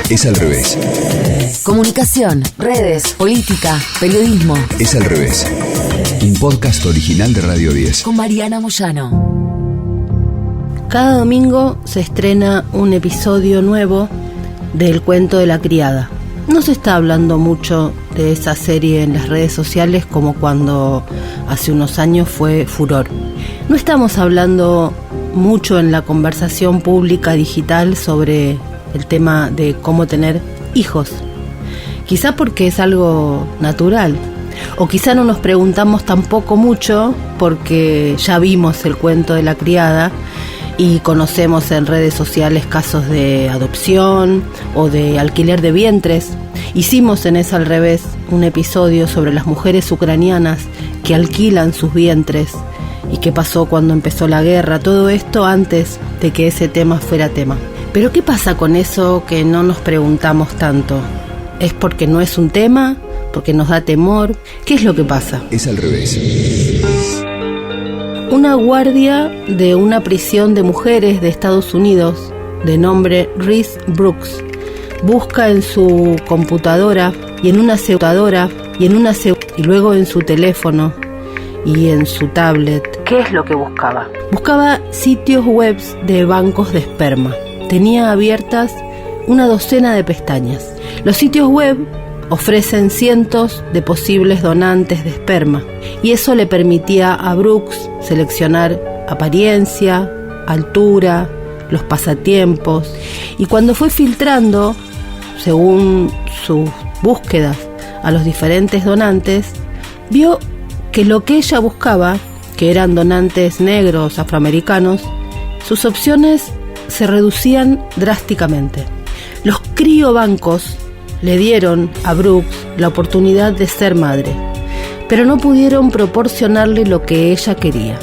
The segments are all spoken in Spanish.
Es al revés. Comunicación, redes, política, periodismo. Es al revés. Un podcast original de Radio 10. Con Mariana Moyano. Cada domingo se estrena un episodio nuevo del Cuento de la Criada. No se está hablando mucho de esa serie en las redes sociales como cuando hace unos años fue furor. No estamos hablando mucho en la conversación pública digital sobre el tema de cómo tener hijos. Quizá porque es algo natural, o quizá no nos preguntamos tampoco mucho porque ya vimos el Cuento de la Criada y conocemos en redes sociales casos de adopción o de alquiler de vientres. Hicimos en Es al Revés un episodio sobre las mujeres ucranianas que alquilan sus vientres y qué pasó cuando empezó la guerra, todo esto antes de que ese tema fuera tema. Pero ¿qué pasa con eso que no nos preguntamos tanto? ¿Es porque no es un tema? ¿Porque nos da temor? ¿Qué es lo que pasa? Es al revés. Una guardia de una prisión de mujeres de Estados Unidos, de nombre Reese Brooks, busca en su computadora y en una y luego en su teléfono y en su tablet. ¿Qué es lo que buscaba? Buscaba sitios web de bancos de esperma. Tenía abiertas una docena de pestañas. Los sitios web ofrecen cientos de posibles donantes de esperma y eso le permitía a Brooks seleccionar apariencia, altura, los pasatiempos, y cuando fue filtrando según sus búsquedas a los diferentes donantes, vio que lo que ella buscaba, que eran donantes negros, afroamericanos, sus opciones se reducían drásticamente. Los criobancos le dieron a Brooks la oportunidad de ser madre, pero no pudieron proporcionarle lo que ella quería: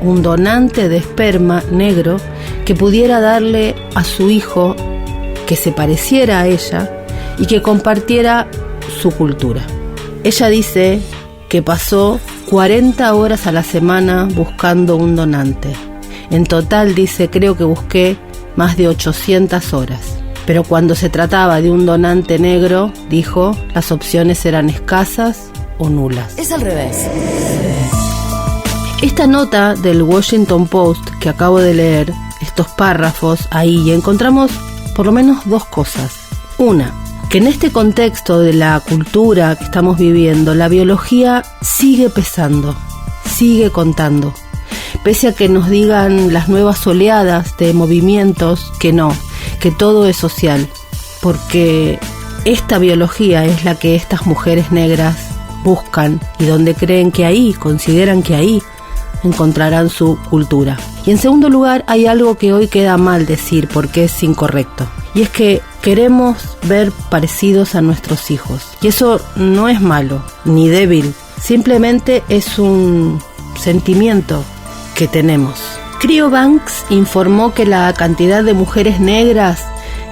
un donante de esperma negro que pudiera darle a su hijo que se pareciera a ella y que compartiera su cultura. Ella dice que pasó 40 horas a la semana buscando un donante. En total, dice, creo que busqué más de 800 horas. Pero cuando se trataba de un donante negro, dijo, las opciones eran escasas o nulas. Es al revés. Esta nota del Washington Post que acabo de leer, estos párrafos ahí, encontramos por lo menos dos cosas. Una, que en este contexto de la cultura que estamos viviendo, la biología sigue pesando, sigue contando. Pese a que nos digan las nuevas oleadas de movimientos que no, que todo es social, porque esta biología es la que estas mujeres negras buscan y donde creen que ahí, consideran que ahí encontrarán su cultura. Y en segundo lugar, hay algo que hoy queda mal decir porque es incorrecto, y es que queremos ver parecidos a nuestros hijos, y eso no es malo ni débil, simplemente es un sentimiento que tenemos. Cryobanks informó que la cantidad de mujeres negras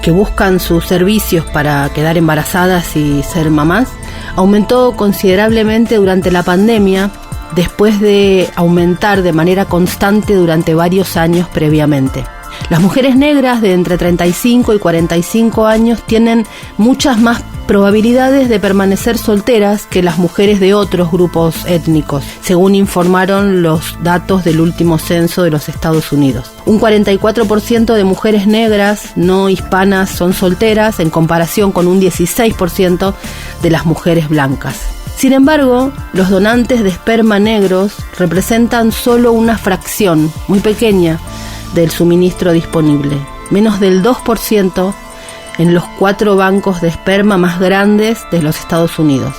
que buscan sus servicios para quedar embarazadas y ser mamás aumentó considerablemente durante la pandemia, después de aumentar de manera constante durante varios años previamente. Las mujeres negras de entre 35 y 45 años tienen muchas más probabilidades de permanecer solteras que las mujeres de otros grupos étnicos, según informaron los datos del último censo de los Estados Unidos. Un 44% de mujeres negras no hispanas son solteras, en comparación con un 16% de las mujeres blancas. Sin embargo, los donantes de esperma negros representan solo una fracción muy pequeña del suministro disponible, menos del 2% en los 4 bancos de esperma más grandes de los Estados Unidos,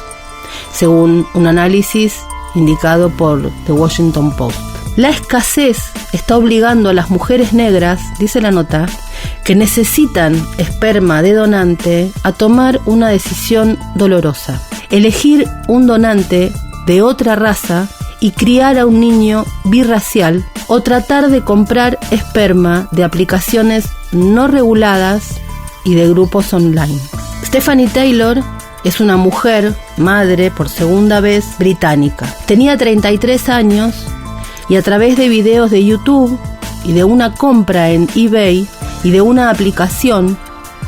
según un análisis indicado por The Washington Post. La escasez está obligando a las mujeres negras, dice la nota, que necesitan esperma de donante a tomar una decisión dolorosa: elegir un donante de otra raza y criar a un niño birracial, o tratar de comprar esperma de aplicaciones no reguladas y de grupos online. Stephanie Taylor es una mujer, madre por segunda vez, británica. Tenía 33 años y a través de videos de YouTube y de una compra en eBay y de una aplicación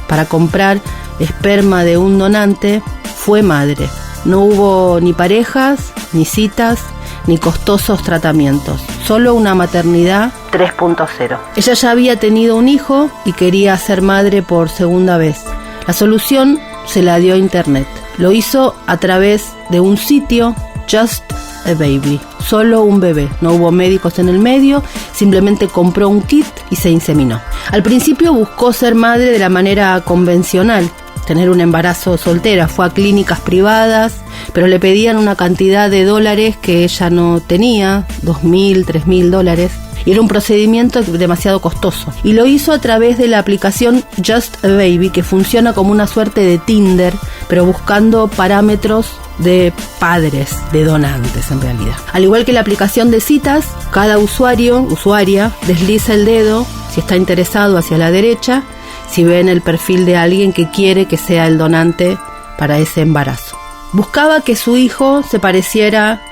para comprar esperma de un donante, fue madre. No hubo ni parejas, ni citas, ni costosos tratamientos. Solo una maternidad 3.0. Ella ya había tenido un hijo y quería ser madre por segunda vez. La solución se la dio Internet. Lo hizo a través de un sitio, Just a Baby. Solo un bebé. No hubo médicos en el medio, simplemente compró un kit y se inseminó. Al principio buscó ser madre de la manera convencional, tener un embarazo soltera. Fue a clínicas privadas, pero le pedían una cantidad de dólares que ella no tenía, $2,000, $3,000, y era un procedimiento demasiado costoso. Y lo hizo a través de la aplicación Just a Baby, que funciona como una suerte de Tinder, pero buscando parámetros de padres, de donantes en realidad. Al igual que la aplicación de citas, cada usuaria, desliza el dedo, si está interesado, hacia la derecha, si ven el perfil de alguien que quiere que sea el donante para ese embarazo. Buscaba que su hijo se pareciera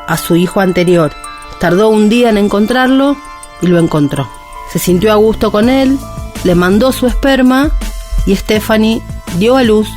a su hijo anterior. Tardó un día en encontrarlo y lo encontró. Se sintió a gusto con él, le mandó su esperma y Stephanie dio a luz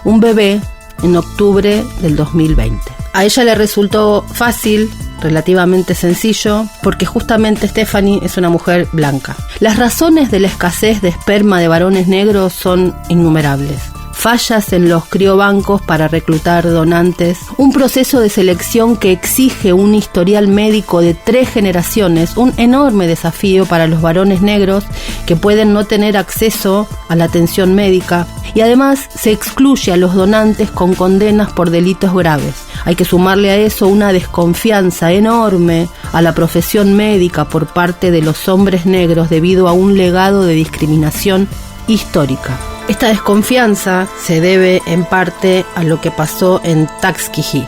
un bebé en octubre del 2020. A ella le resultó fácil, relativamente sencillo, porque justamente Stephanie es una mujer blanca. Las razones de la escasez de esperma de varones negros son innumerables. Fallas en los criobancos para reclutar donantes, un proceso de selección que exige un historial médico de 3 generaciones, un enorme desafío para los varones negros que pueden no tener acceso a la atención médica, y además se excluye a los donantes con condenas por delitos graves. Hay que sumarle a eso una desconfianza enorme a la profesión médica por parte de los hombres negros debido a un legado de discriminación histórica. Esta desconfianza se debe en parte a lo que pasó en Tuskegee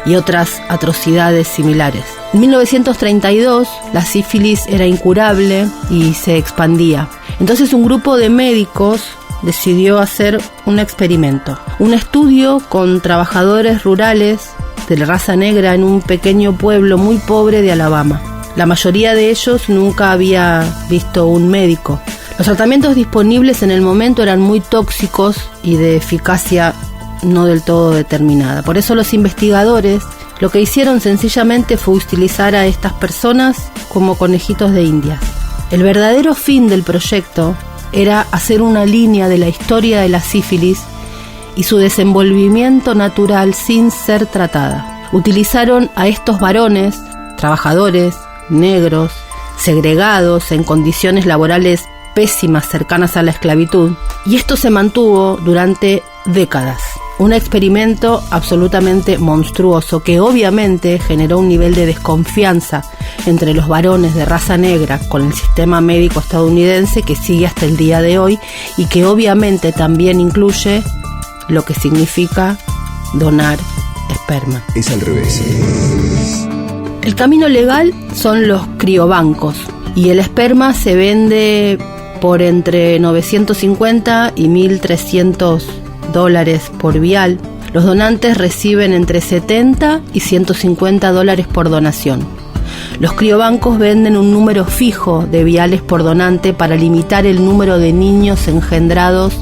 y otras atrocidades similares. En 1932 la sífilis era incurable y se expandía. Entonces un grupo de médicos decidió hacer un experimento, un estudio con trabajadores rurales de la raza negra en un pequeño pueblo muy pobre de Alabama. La mayoría de ellos nunca había visto un médico. Los tratamientos disponibles en el momento eran muy tóxicos y de eficacia no del todo determinada. Por eso los investigadores lo que hicieron sencillamente fue utilizar a estas personas como conejitos de Indias. El verdadero fin del proyecto era hacer una línea de la historia de la sífilis y su desenvolvimiento natural sin ser tratada. Utilizaron a estos varones, trabajadores, negros, segregados en condiciones laborales pésimas cercanas a la esclavitud, y esto se mantuvo durante décadas. Un experimento absolutamente monstruoso que obviamente generó un nivel de desconfianza entre los varones de raza negra con el sistema médico estadounidense que sigue hasta el día de hoy, y que obviamente también incluye lo que significa donar esperma. Es al revés. El camino legal son los criobancos, y el esperma se vende por entre 950 y $1,300 por vial. Los donantes reciben entre 70 y $150 por donación. Los criobancos venden un número fijo de viales por donante para limitar el número de niños engendrados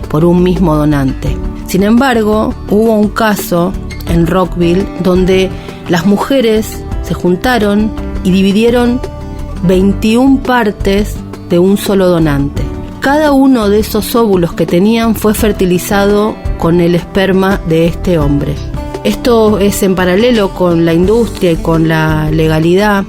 por un mismo donante. Sin embargo, hubo un caso en Rockville donde las mujeres se juntaron y dividieron 21 partes de un solo donante. Cada uno de esos óvulos que tenían fue fertilizado con el esperma de este hombre. Esto es en paralelo con la industria y con la legalidad,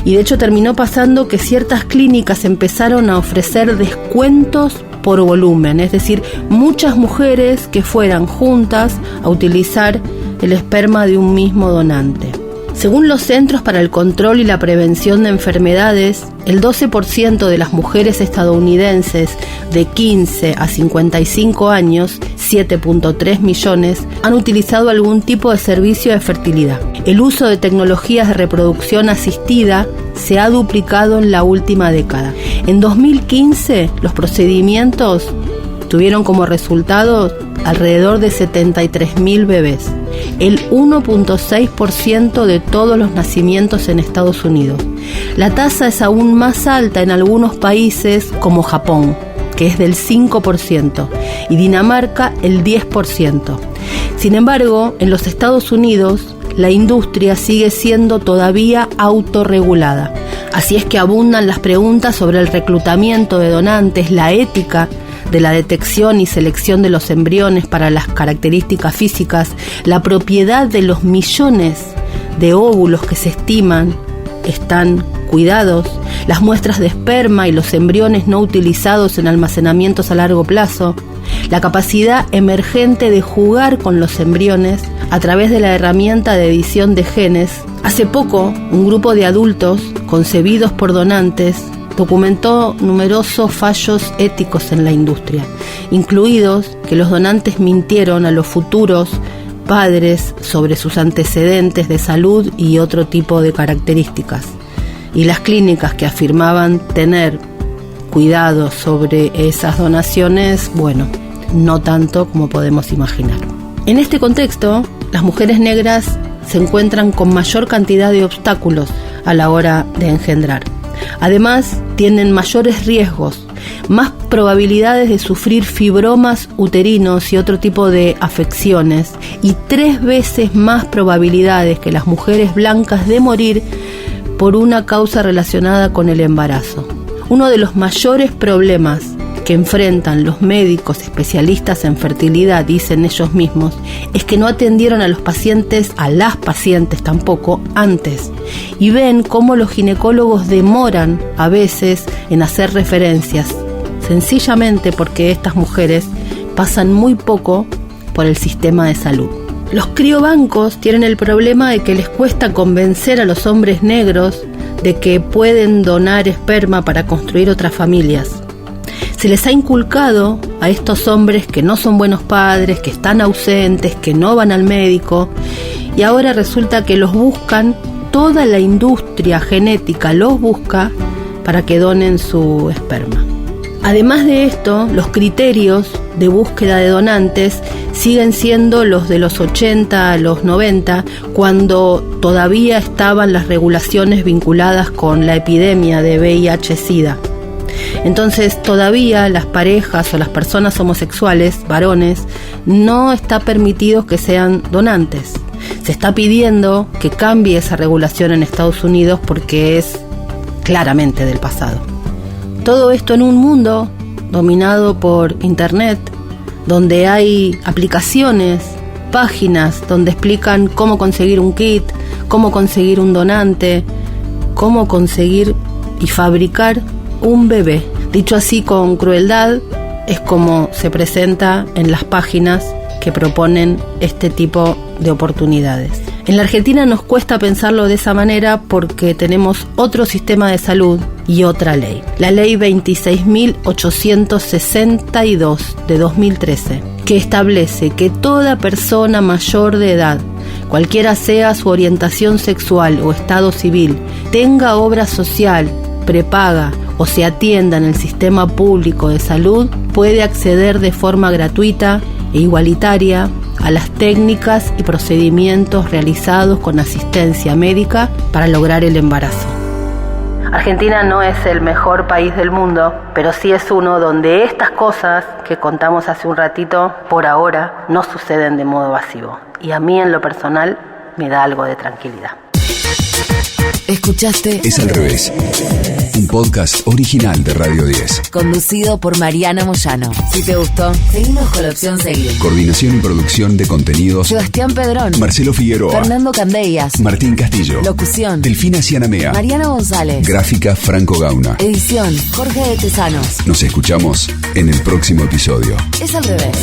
y de hecho terminó pasando que ciertas clínicas empezaron a ofrecer descuentos por volumen, es decir, muchas mujeres que fueran juntas a utilizar el esperma de un mismo donante. Según los Centros para el Control y la Prevención de Enfermedades, el 12% de las mujeres estadounidenses de 15 a 55 años, 7.3 millones, han utilizado algún tipo de servicio de fertilidad. El uso de tecnologías de reproducción asistida se ha duplicado en la última década. En 2015, los procedimientos tuvieron como resultado alrededor de 73.000 bebés, el 1.6% de todos los nacimientos en Estados Unidos. La tasa es aún más alta en algunos países como Japón. que es del 5%, y Dinamarca el 10%. Sin embargo, en los Estados Unidos, la industria sigue siendo todavía autorregulada. Así es que abundan las preguntas sobre el reclutamiento de donantes, la ética de la detección y selección de los embriones para las características físicas, la propiedad de los millones de óvulos que se estiman están cuidados, las muestras de esperma y los embriones no utilizados en almacenamientos a largo plazo, la capacidad emergente de jugar con los embriones a través de la herramienta de edición de genes. Hace poco, un grupo de adultos concebidos por donantes documentó numerosos fallos éticos en la industria, incluidos que los donantes mintieron a los futuros padres sobre sus antecedentes de salud y otro tipo de características. Y las clínicas que afirmaban tener cuidado sobre esas donaciones, bueno, no tanto como podemos imaginar. En este contexto, las mujeres negras se encuentran con mayor cantidad de obstáculos a la hora de engendrar. Además, tienen mayores riesgos, más probabilidades de sufrir fibromas uterinos y otro tipo de afecciones, y 3 veces más probabilidades que las mujeres blancas de morir por una causa relacionada con el embarazo. Uno de los mayores problemas que enfrentan los médicos especialistas en fertilidad, dicen ellos mismos, es que no atendieron a las pacientes tampoco antes, y ven cómo los ginecólogos demoran a veces en hacer referencias, sencillamente porque estas mujeres pasan muy poco por el sistema de salud. Los criobancos tienen el problema de que les cuesta convencer a los hombres negros de que pueden donar esperma para construir otras familias. Se les ha inculcado a estos hombres que no son buenos padres, que están ausentes, que no van al médico, y ahora resulta que los buscan, toda la industria genética los busca para que donen su esperma. Además de esto, los criterios de búsqueda de donantes siguen siendo los de los 80 a los 90, cuando todavía estaban las regulaciones vinculadas con la epidemia de VIH-Sida. Entonces todavía las parejas o las personas homosexuales, varones, no está permitido que sean donantes. Se está pidiendo que cambie esa regulación en Estados Unidos porque es claramente del pasado. Todo esto en un mundo dominado por Internet, donde hay aplicaciones, páginas donde explican cómo conseguir un kit, cómo conseguir un donante, cómo conseguir y fabricar un bebé. Dicho así con crueldad, es como se presenta en las páginas que proponen este tipo de oportunidades. En la Argentina nos cuesta pensarlo de esa manera porque tenemos otro sistema de salud y otra ley. La ley 26.862 de 2013, que establece que toda persona mayor de edad, cualquiera sea su orientación sexual o estado civil, tenga obra social, prepaga o se atienda en el sistema público de salud, puede acceder de forma gratuita e igualitaria a las técnicas y procedimientos realizados con asistencia médica para lograr el embarazo. Argentina no es el mejor país del mundo, pero sí es uno donde estas cosas que contamos hace un ratito, por ahora, no suceden de modo masivo. Y a mí en lo personal me da algo de tranquilidad. Escuchaste Es al revés. Un podcast original de Radio 10. Conducido por Mariana Moyano. Si te gustó, seguimos con la opción seguir. Coordinación y producción de contenidos: Sebastián Pedrón, Marcelo Figueroa, Fernando Candellas, Martín Castillo, locución, Delfina Cianamea, Mariana González, gráfica Franco Gauna. edición, Jorge de Tesanos. Nos escuchamos en el próximo episodio. Es al revés.